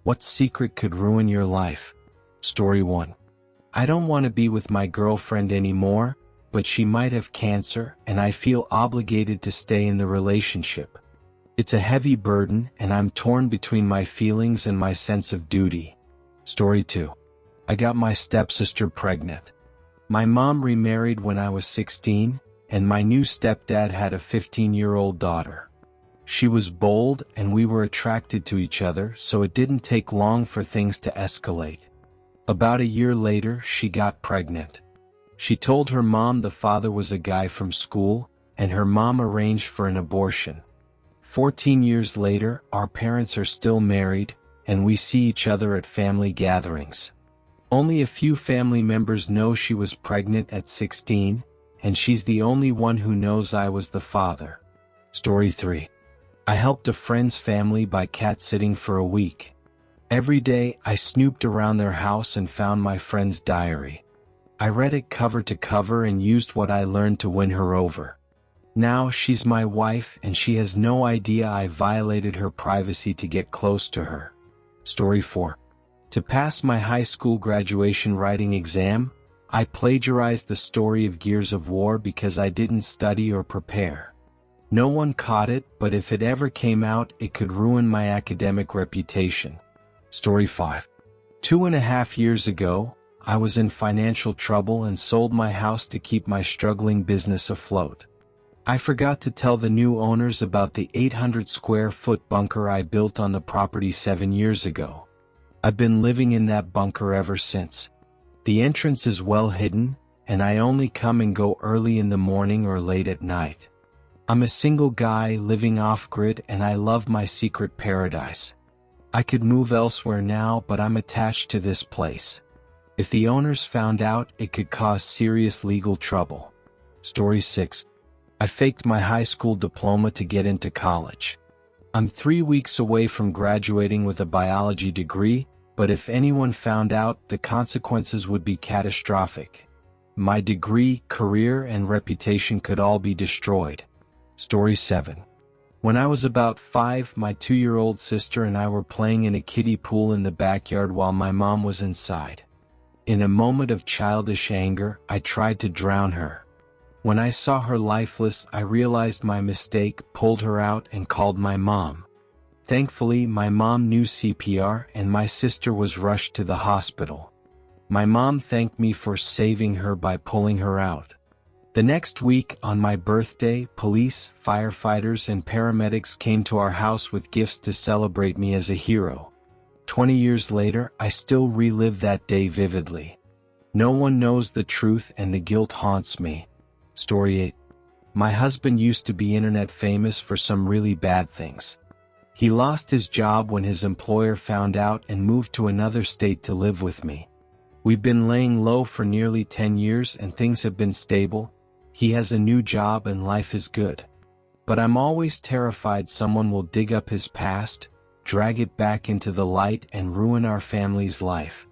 What secret could ruin your life? Story 1. I don't want to be with my girlfriend anymore, but she might have cancer and I feel obligated to stay in the relationship. It's a heavy burden and I'm torn between my feelings and my sense of duty. Story 2. I got my stepsister pregnant. My mom remarried when I was 16, and my new stepdad had a 15-year-old daughter. She was bold and we were attracted to each other, so it didn't take long for things to escalate. About a year later, she got pregnant. She told her mom the father was a guy from school, and her mom arranged for an abortion. 14 years later, our parents are still married, and we see each other at family gatherings. Only a few family members know she was pregnant at 16, and she's the only one who knows I was the father. Story 3. I helped a friend's family by cat-sitting for a week. Every day, I snooped around their house and found my friend's diary. I read it cover to cover and used what I learned to win her over. Now she's my wife and she has no idea I violated her privacy to get close to her. Story 4. To pass my high school graduation writing exam, I plagiarized the story of Gears of War because I didn't study or prepare. No one caught it, but if it ever came out, it could ruin my academic reputation. Story 5. 2.5 years ago, I was in financial trouble and sold my house to keep my struggling business afloat. I forgot to tell the new owners about the 800 square foot bunker I built on the property 7 years ago. I've been living in that bunker ever since. The entrance is well hidden, and I only come and go early in the morning or late at night. I'm a single guy living off-grid and I love my secret paradise. I could move elsewhere now, but I'm attached to this place. If the owners found out, it could cause serious legal trouble. Story 6. I faked my high school diploma to get into college. I'm 3 weeks away from graduating with a biology degree, but if anyone found out, the consequences would be catastrophic. My degree, career, and reputation could all be destroyed. Story 7. When I was about 5, my 2-year-old sister and I were playing in a kiddie pool in the backyard while my mom was inside. In a moment of childish anger, I tried to drown her. When I saw her lifeless, I realized my mistake, pulled her out, and called my mom. Thankfully, my mom knew CPR and my sister was rushed to the hospital. My mom thanked me for saving her by pulling her out. The next week, on my birthday, police, firefighters, and paramedics came to our house with gifts to celebrate me as a hero. 20 years later, I still relive that day vividly. No one knows the truth and the guilt haunts me. Story 8. My husband used to be internet famous for some really bad things. He lost his job when his employer found out and moved to another state to live with me. We've been laying low for nearly 10 years and things have been stable. He has a new job and life is good. But I'm always terrified someone will dig up his past, drag it back into the light, and ruin our family's life.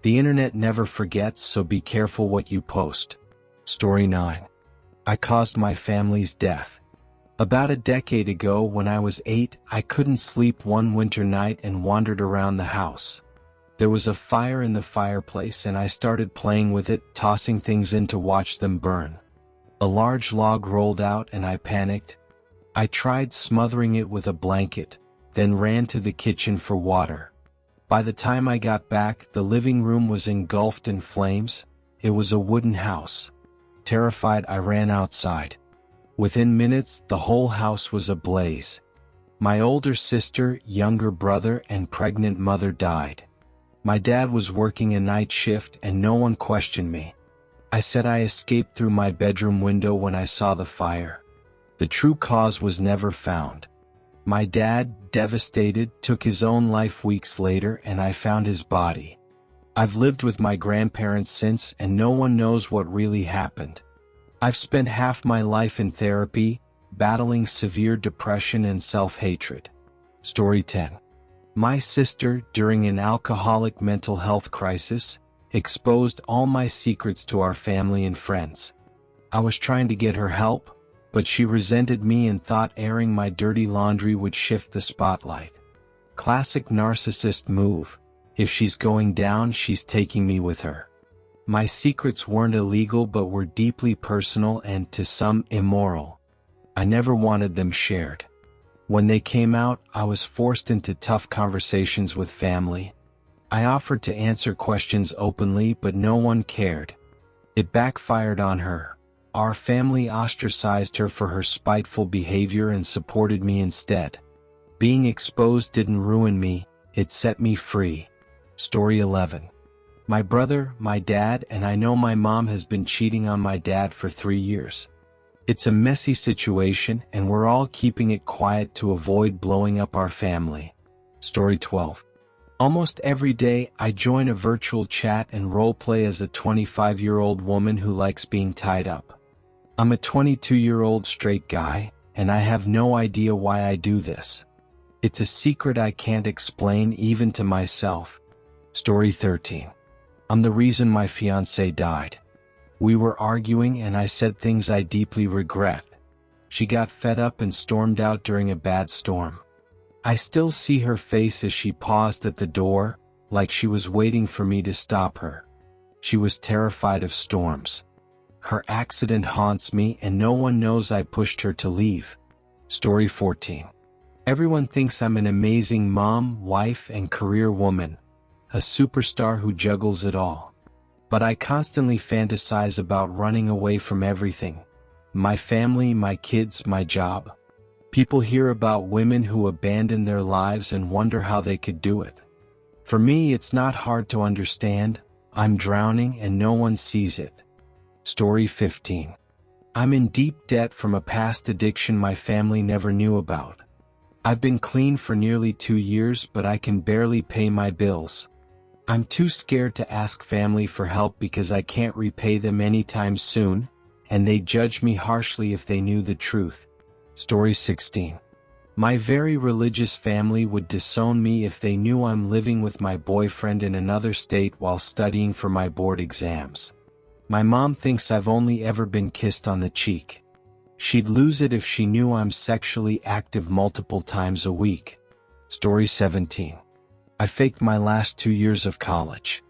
The internet never forgets, so be careful what you post. Story 9. I caused my family's death. About a decade ago, when I was 8, I couldn't sleep one winter night and wandered around the house. There was a fire in the fireplace and I started playing with it, tossing things in to watch them burn. A large log rolled out and I panicked. I tried smothering it with a blanket, then ran to the kitchen for water. By the time I got back, the living room was engulfed in flames. It was a wooden house. Terrified, I ran outside. Within minutes, the whole house was ablaze. My older sister, younger brother, and pregnant mother died. My dad was working a night shift and no one questioned me. I said I escaped through my bedroom window when I saw the fire. The true cause was never found. My dad, devastated, took his own life weeks later and I found his body. I've lived with my grandparents since and no one knows what really happened. I've spent half my life in therapy, battling severe depression and self-hatred. Story 10. My sister, during an alcoholic mental health crisis, exposed all my secrets to our family and friends. I was trying to get her help, but she resented me and thought airing my dirty laundry would shift the spotlight. Classic narcissist move. If she's going down, she's taking me with her. My secrets weren't illegal but were deeply personal and, to some, immoral. I never wanted them shared. When they came out, I was forced into tough conversations with family. I offered to answer questions openly, but no one cared. It backfired on her. Our family ostracized her for her spiteful behavior and supported me instead. Being exposed didn't ruin me, it set me free. Story 11. My brother, my dad, and I know my mom has been cheating on my dad for 3 years. It's a messy situation and we're all keeping it quiet to avoid blowing up our family. Story 12. Almost every day I join a virtual chat and roleplay as a 25-year-old woman who likes being tied up. I'm a 22-year-old straight guy, and I have no idea why I do this. It's a secret I can't explain even to myself. Story 13. I'm the reason my fiancée died. We were arguing and I said things I deeply regret. She got fed up and stormed out during a bad storm. I still see her face as she paused at the door, like she was waiting for me to stop her. She was terrified of storms. Her accident haunts me and no one knows I pushed her to leave. Story 14. Everyone thinks I'm an amazing mom, wife, and career woman. A superstar who juggles it all. But I constantly fantasize about running away from everything. My family, my kids, my job. People hear about women who abandon their lives and wonder how they could do it. For me, it's not hard to understand. I'm drowning and no one sees it. Story 15. I'm in deep debt from a past addiction my family never knew about. I've been clean for nearly 2 years, but I can barely pay my bills. I'm too scared to ask family for help because I can't repay them anytime soon, and they'd judge me harshly if they knew the truth. Story 16. My very religious family would disown me if they knew I'm living with my boyfriend in another state while studying for my board exams. My mom thinks I've only ever been kissed on the cheek. She'd lose it if she knew I'm sexually active multiple times a week. Story 17. I faked my last 2 years of college.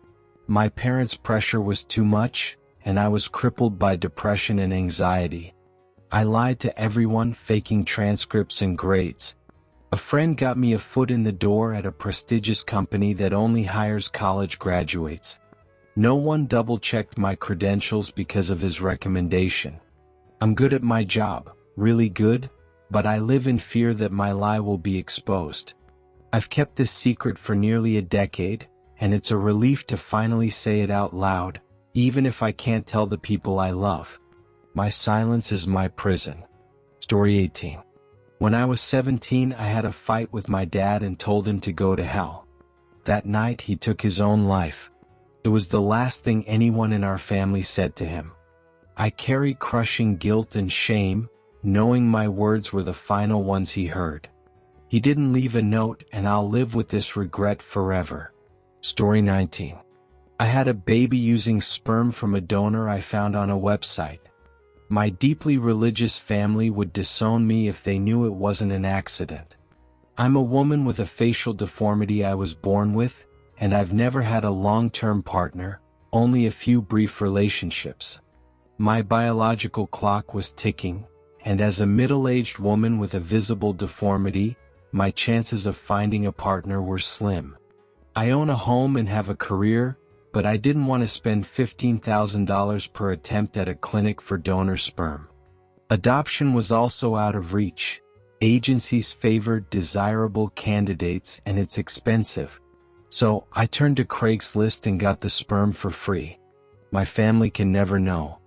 My parents' pressure was too much, and I was crippled by depression and anxiety. I lied to everyone, faking transcripts and grades. A friend got me a foot in the door at a prestigious company that only hires college graduates. No one double-checked my credentials because of his recommendation. I'm good at my job, really good, but I live in fear that my lie will be exposed. I've kept this secret for nearly a decade, and it's a relief to finally say it out loud, even if I can't tell the people I love. My silence is my prison. Story 18. When I was 17, I had a fight with my dad and told him to go to hell. That night, he took his own life. It was the last thing anyone in our family said to him. I carry crushing guilt and shame, knowing my words were the final ones he heard. He didn't leave a note, and I'll live with this regret forever. Story 19. I had a baby using sperm from a donor I found on a website. My deeply religious family would disown me if they knew it wasn't an accident. I'm a woman with a facial deformity I was born with, and I've never had a long-term partner, only a few brief relationships. My biological clock was ticking, and as a middle-aged woman with a visible deformity, my chances of finding a partner were slim. I own a home and have a career, but I didn't want to spend $15,000 per attempt at a clinic for donor sperm. Adoption was also out of reach. Agencies favored desirable candidates and it's expensive. So I turned to Craigslist and got the sperm for free. My family can never know.